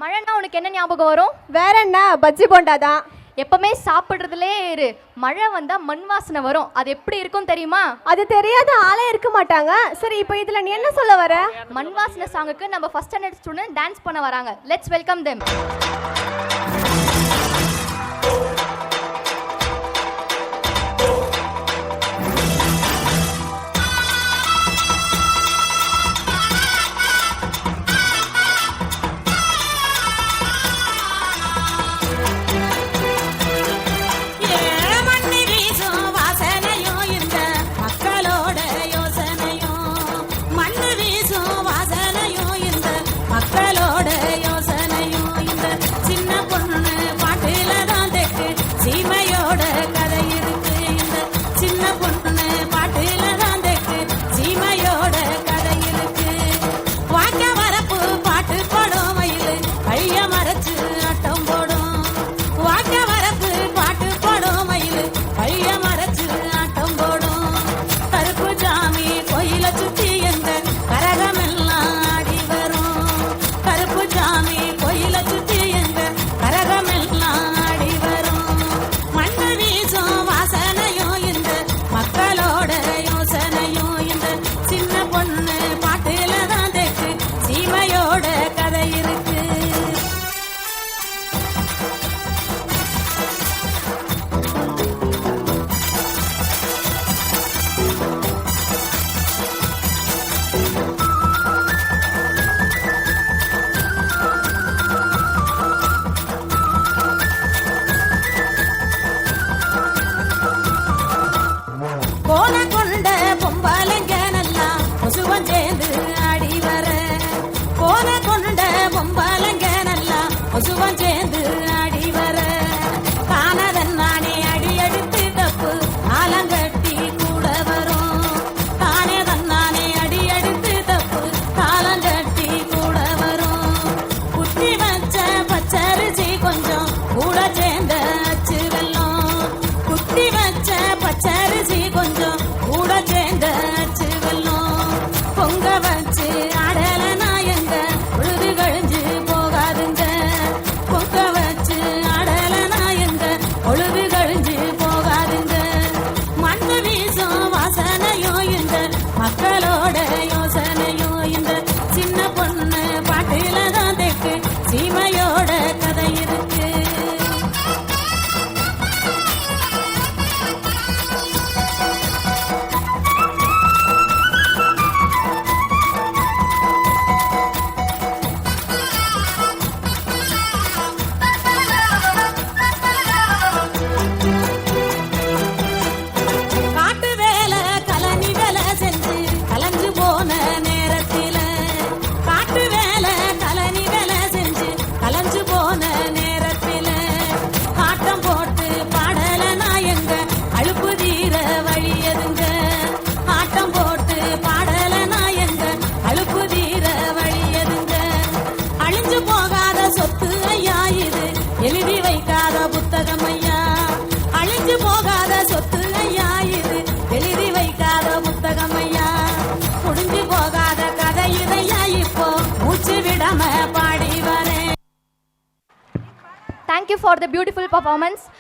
மழைன்னா உனக்கு என்ன ஞாபகம் வரும்? வேற என்ன, பஜ்ஜி போண்டா தான். எப்பவுமே சாப்பிட்றதுலே இரு. மழை வந்தா மண் வாசனை வரும். அது எப்படி இருக்கும் தெரியுமா? அது தெரியாத ஆளே இருக்க மாட்டாங்க. சரி, இப்போ இதுல நீ என்ன சொல்ல வர? மண் வாசனை சாங்குக்கு நம்ம ஃபர்ஸ்ட் ஸ்டாண்டர்ட் ஸ்டூடெண்ட் டான்ஸ் பண்ண வராங்க. Let's welcome them. எழுதி வைக்காத புத்தகம் ஐயா, அழிஞ்சு போகாத சொத்து ஐயா, இது எழுதி வைக்காத புத்தகம் ஐயா, முடிஞ்சு போகாத கதை இதையா, இப்போ மூச்சு விடாம பாடி வரேன். Thank you for the beautiful performance.